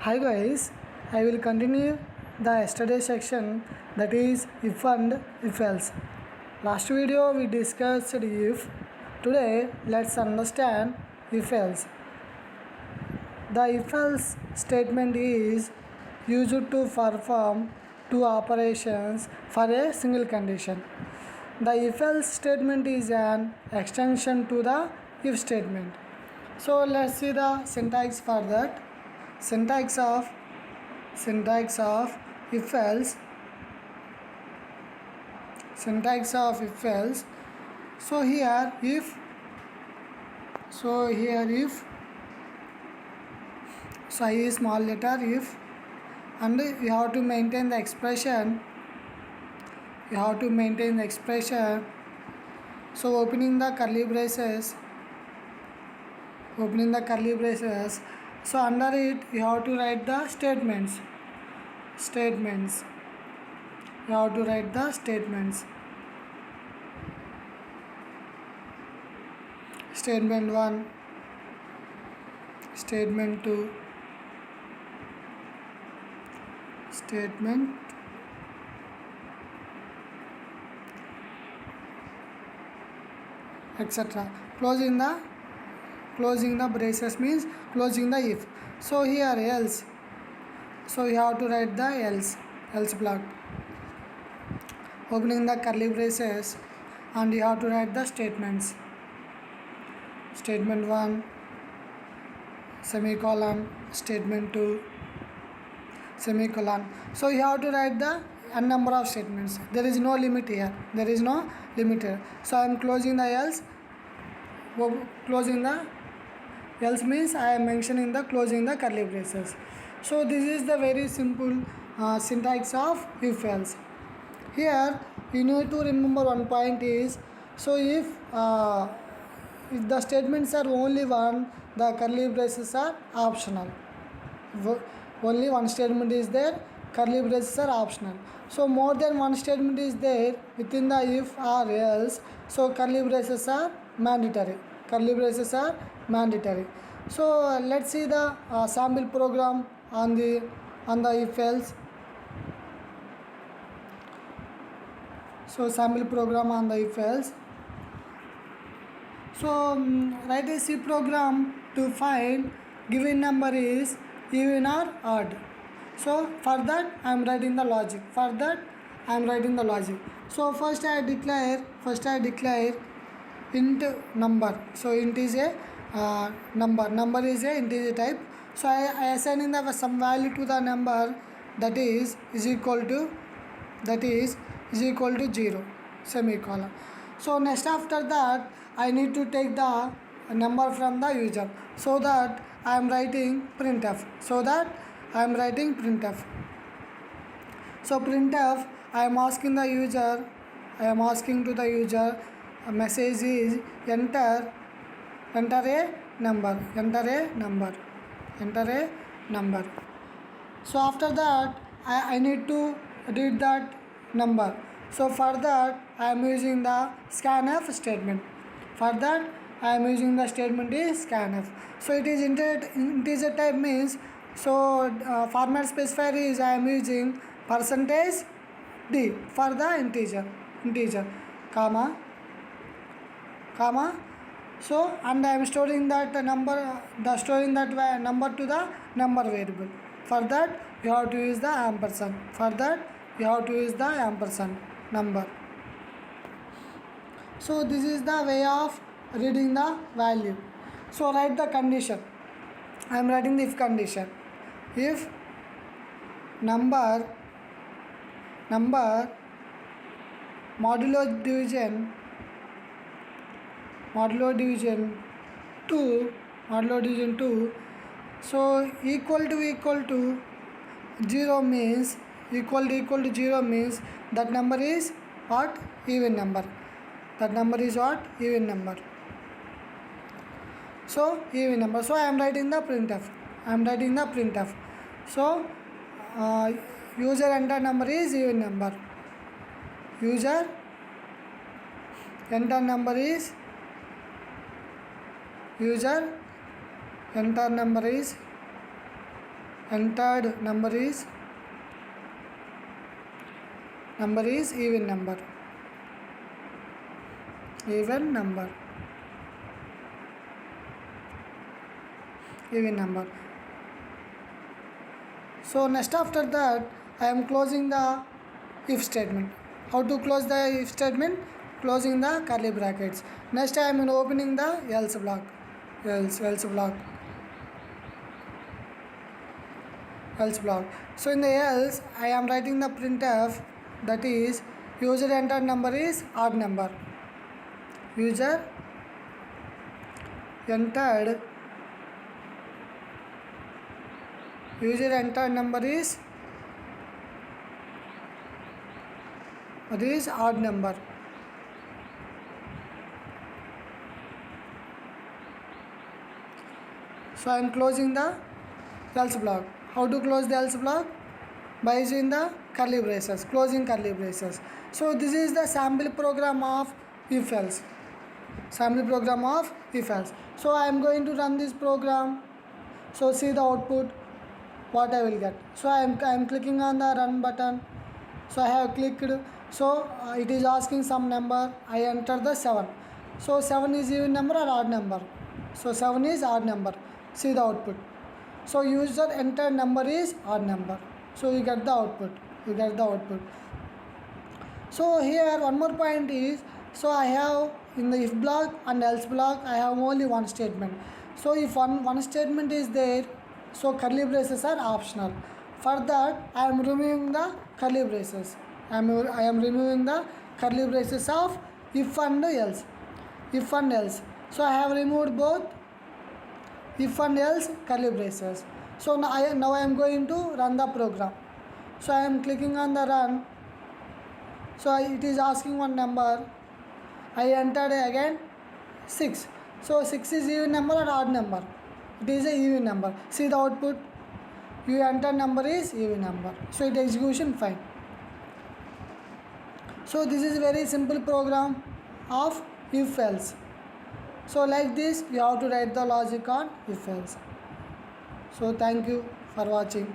Hi guys, I will continue the yesterday section, that is if and if else. Last video we discussed if. Today let's understand if else. The if else statement is used to perform two operations for a single condition. The if else statement is an extension to the if statement. So let's see the syntax for that. Syntax of if else. Syntax of if else. So here if so I is small letter if, and you have to maintain the expression. So opening the curly braces. So under it you have to write the statements. You have to write the statements. Statement 1, statement 2, statement etc. Closing the braces means closing the if. So here else. So you have to write the else block. Opening the curly braces, and you have to write the statements. Statement 1, semicolon, statement 2, semicolon. So you have to write the n number of statements. There is no limit here. So I am closing the else. Closing the else means I am mentioning the closing the curly braces. So this is the very simple syntax of if else. Here you need to remember one point is, so if the statements are only one, the curly braces are optional. Only one statement is there, curly braces are optional. So more than one statement is there within the if or else, so curly braces are mandatory. So let's see the sample program on the if else. So sample program on the if else. So write a C program to find given number is even or odd. So for that I am writing the logic. So first I declare int number. So int is a number is a integer type. So I assign in the some value to the number that is equal to 0, semicolon. So next after that I need to take the number from the user, so that I am writing printf. So printf, I am asking to the user, a message is enter a number. So after that I need to read that number. So for that I am using the scanf statement. Statement is scanf. So it is integer type means, so format specifier is I am using %d for the integer, comma. So and I am storing that number to the number variable. For that you have to use the ampersand. Number. So this is the way of reading the value. So write the condition. I am writing the if condition. If number modulo division 2, so equal to 0 means that number is what? Even number. So even number. So I am writing the printf. So user enter number is even number. User enter number is entered number is even number. So next after that I am closing the if statement. How to close the if statement? Closing the curly brackets. Next I am opening the else block. Else block. So in the else I am writing the printf, that is user entered number is odd number. User entered number is odd number. So I am closing the else block. How to close the else block? By using the curly braces, closing curly braces. So this is the sample program of if else. So I am going to run this program. So see the output, what I will get. So I am clicking on the run button. So I have clicked. So it is asking some number. I enter the 7. So 7 is even number or odd number? So 7 is odd number. See the output. So user entered number is odd number. So you get the output. So here one more point is, so I have in the if block and else block I have only one statement. So if one statement is there, so curly braces are optional. For that I am removing the curly braces. I am removing the curly braces of if and else. So I have removed both if and else curly braces. So now I am going to run the program. So I am clicking on the run. So it is asking one number. I entered again 6. So 6 is even number or odd number? It is a even number. See the output. You enter number is even number. So it execution fine. So this is very simple program of if else. So like this we have to write the logic on if else. So thank you for watching.